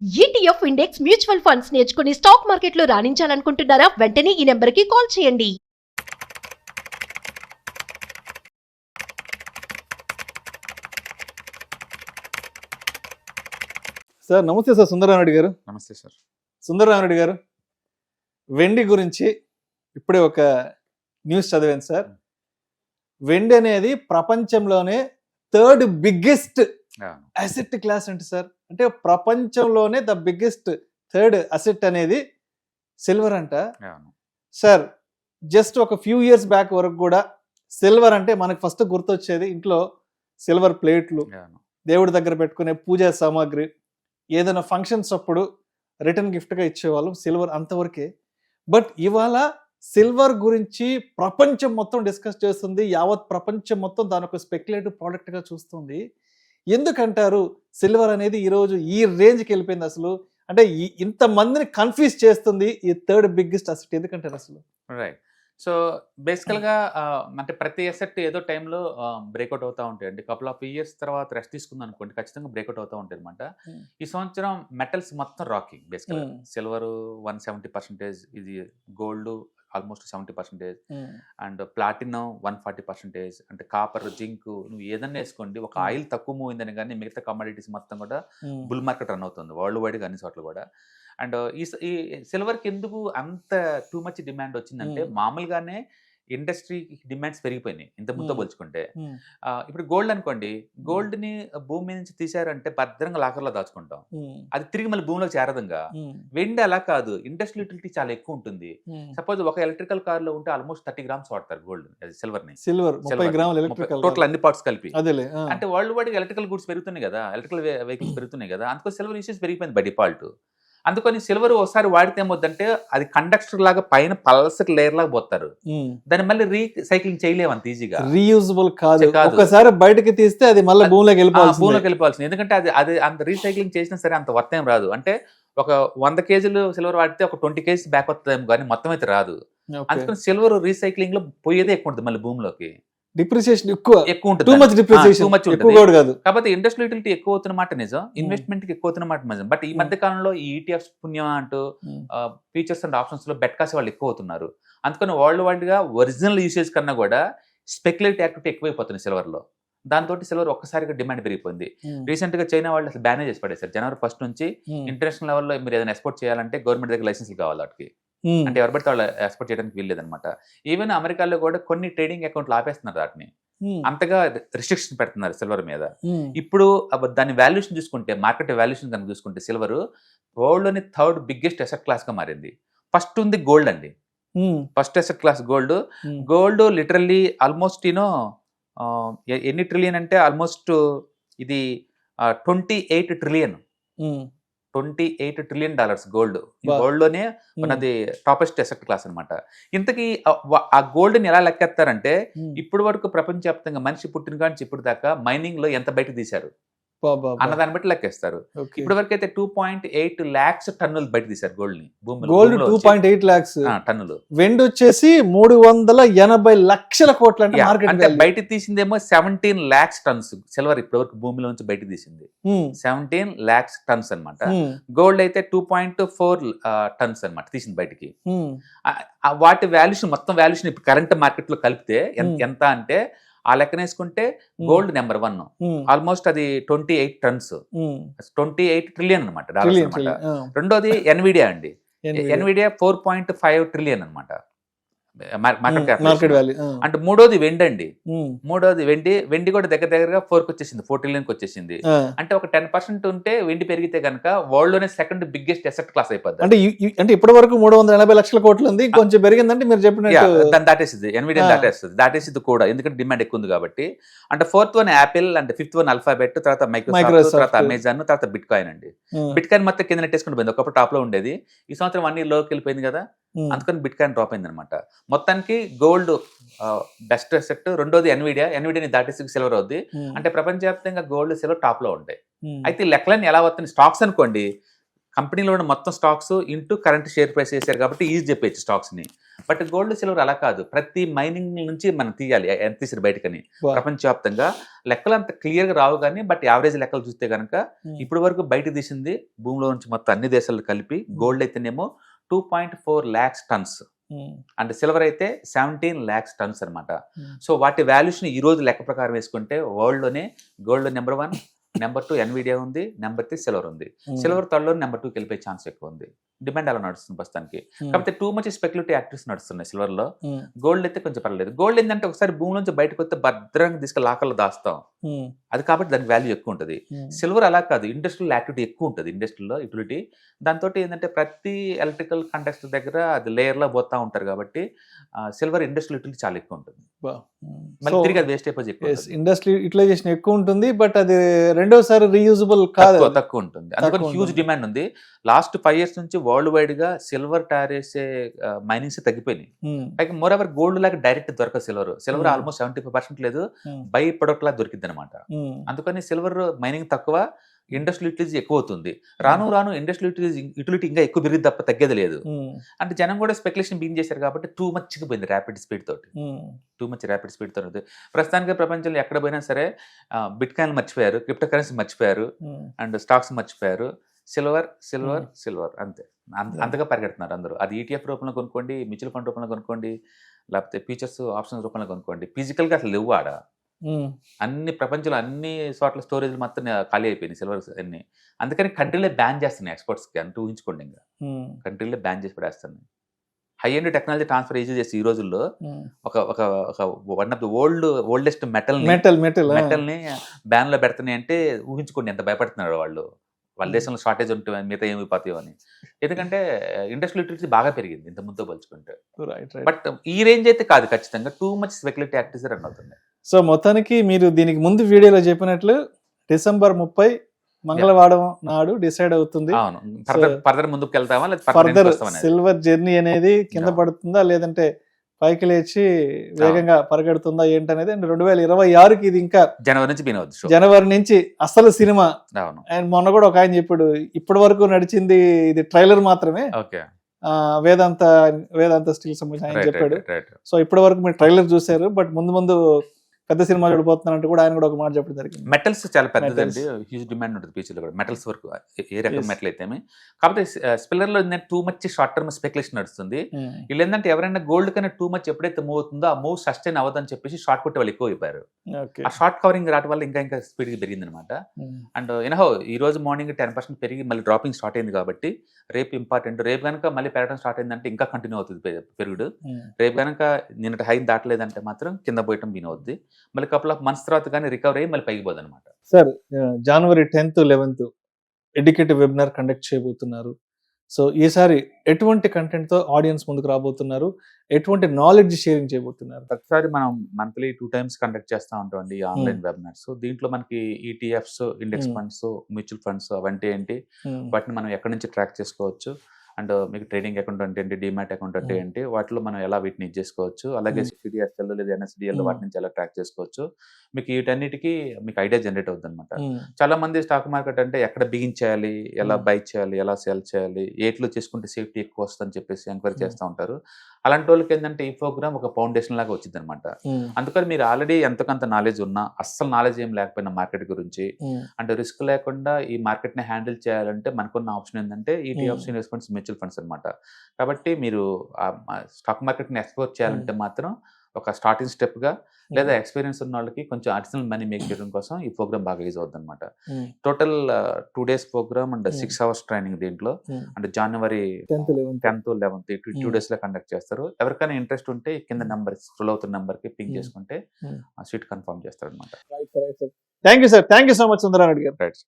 ETF index mutual funds నేర్చుకుని stock మార్కెట్లో రాణించాలనుకుంటున్నారా? వెంటనే ఈ నెంబర్కి కాల్ చేయండి. సార్ నమస్తే సార్. సుందరరామరెడ్డి గారు. నమస్తే సార్. సుందరరామరెడ్డి గారు, వెండి గురించి ఇప్పుడే ఒక న్యూస్ చదివాను సార్. వెండి అనేది ప్రపంచంలోనే థర్డ్ బిగ్గెస్ట్ అసెట్ క్లాస్ అంటే సార్. అంటే ప్రపంచంలోనే ద బిగ్గెస్ట్ థర్డ్ అసెట్ అనేది సిల్వర్ అంట సార్. జస్ట్ ఒక ఫ్యూ ఇయర్స్ బ్యాక్ వరకు కూడా సిల్వర్ అంటే మనకు ఫస్ట్ గుర్తొచ్చేది ఇంట్లో సిల్వర్ ప్లేట్లు, దేవుడి దగ్గర పెట్టుకునే పూజా సామాగ్రి, ఏదైనా ఫంక్షన్స్ అప్పుడు రిటర్న్ గిఫ్ట్గా ఇచ్చేవాళ్ళం సిల్వర్, అంతవరకే. బట్ ఇవాళ సిల్వర్ గురించి ప్రపంచం మొత్తం డిస్కస్ చేస్తుంది. యావత్ ప్రపంచం మొత్తం దాని ఒక స్పెక్యులేటివ్ ప్రోడక్ట్గా చూస్తుంది. ఎందుకంటారు సిల్వర్ అనేది ఈరోజు ఈ రేంజ్కి వెళ్ళిపోయింది? అసలు అంటే ఇంతమందిని కన్ఫ్యూజ్ చేస్తుంది ఈ థర్డ్ బిగ్గెస్ట్ అసెట్ ఎందుకంటారు అసలు? రైట్. సో బేసికల్గా అంటే ప్రతి అసెట్ ఏదో టైంలో బ్రేక్అవుట్ అవుతూ ఉంటాయండి. కపుల్ ఆఫ్ ఇయర్స్ తర్వాత రెస్ట్ తీసుకుంది అనుకోండి, ఖచ్చితంగా బ్రేక్అవుట్ అవుతూ ఉంటాయి అనమాట. ఈ సంవత్సరం మెటల్స్ మొత్తం రాకింగ్. బేసికల్గా సిల్వర్ 170%, ఇది గోల్డ్ ఆల్మోస్ట్ 70%, అండ్ ప్లాటినం 140%, అంటే కాపర్, జింక్, నువ్వు ఏదన్నా వేసుకోండి. ఒక ఆయిల్ తక్కువ మూవ్ అయిందని కానీ మిగతా కమోడిటీస్ మొత్తం కూడా బుల్ మార్కెట్ రన్ అవుతుంది వరల్డ్ వైడ్గా అన్ని చోట్ల కూడా. అండ్ ఈ సిల్వర్కి ఎందుకు అంత టూ మచ్ డిమాండ్ వచ్చిందంటే, మామూలుగానే ఇండస్ట్రీ డిమాండ్స్ పెరిగిపోయినాయి ఇంత ముందు పోల్చుకుంటే. ఇప్పుడు గోల్డ్ అనుకోండి, గోల్డ్ ని భూమి మీద నుంచి తీసారంటే భద్రంగా లాకర్లో దాచుకుంటాం, అది తిరిగి మళ్ళీ భూమిలోకి చేరదంగా. వెండి అలా కాదు, ఇండస్ట్రియల్ యూటిలిటీ చాలా ఎక్కువ ఉంటుంది. సపోజ్ ఒక ఎలక్ట్రికల్ కార్ లో ఉంటే ఆల్మోస్ట్ 30 grams వాడతారు గోల్డ్, సిల్వర్ ని. టోటల్ అన్ని పార్ట్స్ కలిపి. అంటే వరల్డ్ వైడ్ ఎలక్ట్రికల్ గూడ్స్ పెరుగుతున్నాయి కదా, ఎలక్ట్రికల్ వెహికల్స్ పెరుగుతున్నాయి కదా, అందుకని సిల్వర్ యూసేజ్ పెరిగిపోయింది బై డిఫాల్ట్. అందుకని సిల్వర్ ఒకసారి వాడితే ఏమవుతుందంటే అది కండక్టర్ లాగా పైన పల్సటి లేయర్ లాగా పోతారు, దాన్ని మళ్ళీ రీసైక్లింగ్ చేయలేము అంత ఈజీగా. రీయూజబుల్ కాదు, ఒకసారి బయటకి తీస్తే అది మళ్ళీ భూమిలోకి వెళ్ళిపోవాల్సింది. ఎందుకంటే అది అంత రీసైక్లింగ్ చేసినా సరే అంత వర్త్ ఏం రాదు. అంటే ఒక 100 kgs సిల్వర్ వాడితే ఒక 20 kgs బ్యాక్ వస్తుందేమో కానీ మొత్తం అయితే రాదు. అందుకని సిల్వర్ రీసైక్లింగ్ లో పోయేదే ఎక్కువ ఉంటుంది, మళ్ళీ భూమిలోకి డిప్రిసియేషన్ ఎక్కువ ఉంటుంది. కాబట్టి ఇండస్ట్రియల్ యూటిలిటీ ఎక్కువ అవుతున్నమాట నిజం, ఇన్వెస్ట్మెంట్ కి ఎక్కువ అవుతున్నమాట నిజం. బట్ ఈ మధ్య కాలంలో ఈ ఈటీఎఫ్స్ పుణ్యం అంటూ ఫీచర్స్ అండ్ ఆప్షన్స్ లో బెట్ కాసే వాళ్ళు ఎక్కువ అవుతున్నారు. అందుకని వరల్డ్ వైడ్ గా ఒరిజినల్ యూసేజ్ కన్నా కూడా స్పెక్యులేటివ్ యాక్టివిటీ ఎక్కువైపోతుంది సిల్వర్ లో. దాంతో సిల్వర్ ఒక్కసారిగా డిమాండ్ పెరిగిపోయింది. రీసెంట్ గా చైనా వాళ్ళు అసలు బ్యాన్ చేసి పడేశారు. జనవరి 1 నుంచి ఇంటర్నేషనల్ లెవెల్లో మీరు ఏదైనా ఎక్స్పోర్ట్ చేయాలంటే గవర్నమెంట్ దగ్గర లైసెన్స్లు కావాలి వాటికి. అంటే ఎవరు పడితే వాళ్ళు ఎక్స్పోర్ట్ చేయడానికి వీల్లేదనమాట. ఈవెన్ అమెరికాలో కూడా కొన్ని ట్రేడింగ్ అకౌంట్లు ఆపేస్తున్నారు వాటిని, అంతగా రిస్ట్రిక్షన్ పెడుతున్నారు సిల్వర్ మీద. ఇప్పుడు దాని వాల్యుయేషన్ చూసుకుంటే, మార్కెట్ వాల్యుయేషన్ కనుక చూసుకుంటే సిల్వర్ వరల్డ్ లోని థర్డ్ బిగ్గెస్ట్ అసెట్ క్లాస్ గా మారింది. ఫస్ట్ ఉంది గోల్డ్ అండి, first asset class gold. Gold literally almost ఎన్ని ట్రిలియన్ అంటే ఆల్మోస్ట్ ఇది 28 ట్రిలియన్, $28 trillion గోల్డ్. గోల్డ్ లోనే ఉన్నది టాపెస్ట్ అసెట్ క్లాస్ అనమాట. ఇంతకీ ఆ గోల్డ్ ని ఎలా లెక్కేస్తారంటే, ఇప్పుడు వరకు ప్రపంచవ్యాప్తంగా మనిషి పుట్టిన కానీ ఇప్పుడు దాకా మైనింగ్ లో ఎంత బయట తీశారు అన్న దాన్ని బట్టి లెక్కేస్తారు. ఇప్పటి వరకు అయితే 2.8 lakhs టన్నులు బయట తీశారు గోల్డ్ ని. గోల్డ్ 2.8 lakhs టన్నులు. వెండి వచ్చేసి 380 లక్షల కోట్ల అంటే బయట తీసిందేమో 17 lakhs tons సిల్వర్ ఇప్పటి వరకు భూమిలో నుంచి బయట తీసింది 17 lakhs tons అనమాట. గోల్డ్ అయితే 2.4 tons అనమాట తీసింది బయటికి. వాటి వాల్యుయేషన్, మొత్తం వాల్యుయేషన్ ఇప్పుడు కరెంట్ మార్కెట్ లో కలిపితే ఎంత అంటే, ఆ లెక్కన వేసుకుంటే గోల్డ్ నెంబర్ 1, ఆల్మోస్ట్ అది 28 tons, 28 trillion అనమాట డాలర్స్ అనమాట. రెండోది ఎన్విడియా అండి, ఎన్విడియా 4.5 trillion అనమాట మార్కెట్ వాల్యూ. అంటే మూడోది వెండి అండి, మూడోది వెండి కూడా దగ్గరగా 4 వచ్చేసింది, 4 trillion వచ్చేసింది. అంటే ఒక 10% ఉంటే వెండి పెరిగితే కనుక వరల్డ్ లోనే సెకండ్ బిగ్గెస్ట్ అసెట్ క్లాస్ అయిపోద్ది. అంటే ఇప్పటి వరకు 380 లక్షల కోట్లు ఉంది, కొంచెం పెరిగిందంటే మీరు చెప్పినట్టు దాటేసింది. ఎన్విడియా దాటేసింది కూడా, ఎందుకంటే డిమాండ్ ఎక్కువ ఉంది కాబట్టి. అంటే 4th one యాపిల్, అంటే 5th one అల్ఫాబెట్, తర్వాత మైక్రోసాఫ్ట్, తర్వాత అమెజాన్, తర్వాత బిట్ కాయిన్ అండి. బిట్ కాయిన్ మొత్తం కింద నెట్టేసుకుంటూ పోయింది, ఒకప్పుడు టాప్ లో ఉండేది. ఈ సంవత్సరం 1 year లోకి వెళ్ళిపోయింది కదా, అందుకని బిట్ కాయిన్ డ్రాప్ అయింది అనమాట. మొత్తానికి గోల్డ్ బెస్ట్ అసెట్, రెండోది ఎన్విడియాని దాటేసి సిల్వర్ అవుద్ది. అంటే ప్రపంచవ్యాప్తంగా గోల్డ్ సిల్వర్ టాప్ లో ఉంటాయి. అయితే లెక్కలన్నీ ఎలా వస్తున్నాయి, స్టాక్స్ అనుకోండి కంపెనీలో ఉన్న మొత్తం stocks into current share price చేశారు కాబట్టి ఈజీ చెప్పేచ్చు స్టాక్స్ని. బట్ గోల్డ్ సిల్వర్ అలా కాదు, ప్రతి మైనింగ్ నుంచి మనం తీయాలి ఎంత తీసారు బయటకని. Wow. ప్రపంచవ్యాప్తంగా లెక్కలు అంత క్లియర్గా రావు కానీ బట్ యావరేజ్ లెక్కలు చూస్తే కనుక ఇప్పటి వరకు బయట తీసింది భూమిలో నుంచి మొత్తం అన్ని దేశాలు కలిపి గోల్డ్ అయితేనేమో 2.4 lakhs టన్స్ అండ్ సిల్వర్ అయితే 17 lakhs టన్స్ అనమాట. సో వాటి వాల్యూషన్ ఈ రోజు లెక్క ప్రకారం వేసుకుంటే వరల్డ్లోనే గోల్డ్ నెంబర్ 1, నెంబర్ 2 ఎన్విడియా ఉంది, నెంబర్ 3 సిల్వర్ ఉంది. సిల్వర్ థర్డ్ లో నెంబర్ 2కి వెళ్ళిపోయే ఛాన్స్ ఎక్కువ ఉంది. డిమాండ్ అలా నడుస్తుంది ప్రస్తుతానికి. కాకపోతే టూ మచ్ స్పెక్యులేటివ్ యాక్టివ్స్ నడుస్తున్నాయి సిల్వర్ లో. గోల్డ్ అయితే కొంచెం పర్లేదు. గోల్డ్ ఏంటంటే ఒకసారి భూమి నుంచి బయటకు వస్తే భద్రంగా తీసుకెళ్ళి లాకర్లో దాస్తాం, అది కాబట్టి దానికి వాల్యూ ఎక్కువ ఉంటుంది. సిల్వర్ అలా కాదు, ఇండస్ట్రియల్ యాక్టివిటీ ఎక్కువ ఉంటుంది, ఇండస్ట్రీలో యూటిలిటీ. దాంతో ఏంటంటే ప్రతి ఎలక్ట్రికల్ కండక్టర్ దగ్గర అది లేయర్లో పోతా ఉంటారు కాబట్టి సిల్వర్ ఇండస్ట్రియల్ యూటిలిటీ చాలా ఎక్కువ ఉంటుంది. మళ్ళీ తిరిగి అది వేస్ట్ అయిపోయి ఇండస్ట్రీ యూటిలైజేషన్ ఎక్కువ ఉంటుంది, బట్ అది రెండోసారి రీయూజబుల్ కాదు, తక్కువ ఉంటుంది. అందుకని హ్యూజ్ డిమాండ్ ఉంది. లాస్ట్ 5 years నుంచి వరల్డ్ వైడ్ గా సిల్వర్ తయారు చేసే మైనింగ్స్ తగ్గిపోయినాయి. పైగా మోర్ ఎవర్ గోల్డ్ లాగా డైరెక్ట్ దొరకదు సిల్వర్ ఆల్మోస్ట్ 75% లేదు, బై ప్రొడక్ట్ లాగా దొరికింది అనమాట. అందుకని సిల్వర్ మైనింగ్ తక్కువ, ఇండస్ట్రియల్ యూటిలిటీ ఎక్కువ అవుతుంది. రాను రాను ఇండస్ట్రియల్ యూటిలిటీ ఇంకా ఎక్కువ పెరిగింది తప్ప తగ్గేది లేదు. అంటే జనం కూడా స్పెక్యులేషన్ బిగిన్ చేశారు కాబట్టి టూ మచ్ పోయింది ర్యాపిడ్ స్పీడ్ తోటి. ప్రస్తుతానికి ప్రపంచంలో ఎక్కడ పోయినా సరే బిట్ కాయిన్ మర్చిపోయారు, క్రిప్టో కరెన్సీ మర్చిపోయారు, అండ్ స్టాక్స్ మర్చిపోయారు. సిల్వర్ సిల్వర్ సిల్వర్ అంతే, అంతగా పరిగెడుతున్నారు అందరూ. అది ETF రూపంలో కొనుక్కోండి, మ్యూచువల్ ఫండ్ రూపంలో కొనుక్కోండి, లేకపోతే ఫ్యూచర్స్ ఆప్షన్స్ రూపంలో కొనుక్కోండి. ఫిజికల్గా అసలు లేవు ఆడ. అన్ని ప్రపంచంలో అన్ని చోట్ల స్టోరేజ్ మొత్తం ఖాళీ అయిపోయినాయి సిల్వర్ అన్ని. అందుకని కంట్రీలే బ్యాన్ చేస్తున్నాయి ఎక్స్పోర్ట్స్కి, అంటూ ఊహించుకోండి. ఇంకా కంట్రీలే బ్యాన్ చేసి పడేస్తున్నాయి. High end technology transfer easy చేసి ఈ రోజుల్లో ఒక వన్ ఆఫ్ ది ఓల్డెస్ట్ మెటల్ని బ్యాన్ లో పెడుతున్నాయి అంటే ఊహించుకోండి ఎంత భయపడుతున్నారు వాళ్ళు. వాళ్ళ దేశంలో షార్టేజ్ ఉంటే మిగతా ఏమి పోతాయో అని. ఎందుకంటే ఇండస్ట్రియల్ యూటిలిటీ బాగా పెరిగింది ఇంత ముందు పోల్చుకుంటే. బట్ ఈ రేంజ్ అయితే కాదు, ఖచ్చితంగా too much speculative actives run అవుతుంది. సో మొత్తానికి మీరు దీనికి ముందు వీడియోలో చెప్పినట్లు December 30 మంగళవారం నాడు డిసైడ్ అవుతుంది. అవును, ఫర్దర్ ముందుకు వెళ్తామా లేదా ఫర్దర్ సిల్వర్ జర్నీ అనేది కింద పడుతుందా లేదంటే పైకి లేచి వేగంగా పరిగెడుతుందా ఏంటనేది. అండ్ 2026కి ఇది ఇంకా జనవరి నుంచి అసలు సినిమా. అండ్ మొన్న కూడా ఒక ఆయన చెప్పాడు, ఇప్పటి వరకు నడిచింది ఇది ట్రైలర్ మాత్రమే, వేదాంత స్టీల్ సంబంధించి ఆయన చెప్పాడు. సో ఇప్పటి వరకు మీరు ట్రైలర్ చూసారు, బట్ ముందు పెద్ద సినిమా చూడబోతున్నారంటే కూడా ఆయన కూడా ఒక మాట చెప్పడం జరిగింది. మెటల్స్ చాలా పెద్దదండి, హ్యూజ్ డిమాండ్ ఉంటుంది ఫ్యూచర్ లో కూడా మెటల్స్ వరకు, ఏ రకం మెటల్ అయితే. కాబట్టి స్పిల్లర్ లో too much short term speculation నడుస్తుంది. వీళ్ళు ఏంటంటే ఎవరైనా గోల్డ్ కన్నా టూ మచ్ ఎప్పుడైతే మూవ్ అవుతుందో ఆ మూవ్ సస్టైన్ అవ్వదని చెప్పేసి షార్ట్ కొట్టే వాళ్ళు ఎక్కువ అయిపోయారు. ఆ షార్ట్ కవరింగ్ రావడం వల్ల ఇంకా స్పీడ్ గా పెరిగింది అనమాట. అండ్ ఎనహో ఈ రోజు మార్నింగ్ 10% పెరిగి మళ్ళీ డ్రాపింగ్ స్టార్ట్ అయింది కాబట్టి రేపు ఇంపార్టెంట్. రేపు కనుక మళ్ళీ పెరగడం స్టార్ట్ అయిందంటే ఇంకా కంటిన్యూ అవుతుంది పెరుగుడు. రేపు కనుక నిన్నటి హై దాటలేదంటే మాత్రం కింద పోయటం బీన్ అవుద్ది. మళ్ళీ కపుల్ ఆఫ్ మంత్స్ తర్వాత కానీ రికవర్ అయ్యి మళ్ళీ పైకి పోదు అనమాట. Sir January 10th, 11th educative webinar conduct చేయబోతున్నారు. సో ఈసారి ఎటువంటి కంటెంట్ తో ఆడియన్స్ ముందుకు రాబోతున్నారు, ఎటువంటి నాలెడ్జ్ షేరింగ్ చేయబోతున్నారు? ప్రతిసారి మనం మంత్లీ 2 times కండక్ట్ చేస్తూ ఉంటామండి ఆన్లైన్ వెబినార్స్. దీంట్లో మనకి ETFs, index funds, mutual funds అవంటే ఏంటి, వాటిని మనం ఎక్కడి నుంచి ట్రాక్ చేసుకోవచ్చు, అండ్ మీకు ట్రేడింగ్ అకౌంట్ అంటే ఏంటి, డిమాట్ అకౌంట్ అంటే ఏంటి, వాటిలో మనం ఎలా వీటిని చేసుకోవచ్చు, అలాగే CDSL లేదా NSDL వాటి నుంచి ఎలా ట్రాక్ చేసుకోవచ్చు, మీకు వీటన్నిటికీ మీకు ఐడియా జనరేట్ అవుతుంది అనమాట. చాలా మంది స్టాక్ మార్కెట్ అంటే ఎక్కడ బిగించేయాలి, ఎలా బై చేయాలి, ఎలా సెల్ చేయాలి, ఏట్లో చేసుకుంటే సేఫ్టీ ఎక్కువ వస్తుందని చెప్పేసి ఎంక్వైరీ చేస్తూ ఉంటారు. అలాంటి వాళ్ళకి ఏంటంటే ఈ ప్రోగ్రామ్ ఒక ఫౌండేషన్ లాగా వచ్చింది అనమాట. అందుకని మీరు ఆల్రెడీ ఎంతకంత నాలెడ్జ్ ఉన్నా, అస్సలు నాలెడ్జ్ ఏం లేకపోయినా మార్కెట్ గురించి, అంటే రిస్క్ లేకుండా ఈ మార్కెట్ ని హ్యాండిల్ చేయాలంటే మనకున్న ఆప్షన్ ఏంటంటే ETFs, ఇన్వెస్ట్మెంట్స్, మ్యూచువల్ ఫండ్స్ అనమాట. కాబట్టి మీరు స్టాక్ మార్కెట్ ని ఎక్స్ప్లోర్ చేయాలంటే మాత్రం ఒక స్టార్టింగ్ స్టెప్ గా, లేదా ఎక్స్పీరియన్స్ ఉన్న వాళ్ళకి కొంచెం అడిషనల్ మనీ మేక్ చేయడం కోసం ఈ ప్రోగ్రామ్ బాగా యూజ్ అవుతుంది అనమాట. Total 2 days program and 6 hours training దీంట్లో. అంటే January 10th, 11th 2 days లో కండక్ట్ చేస్తారు. ఎవరికైనా ఇంట్రెస్ట్ ఉంటే కింద నెంబర్ స్క్రోల్ అవుతున్న నెంబర్ కి పింక్ చేసుకుంటే సీట్ కన్ఫర్మ్ చేస్తారు అనమాట. Thank you sir, thank you so much Sundara Reddy గారు. రైట్.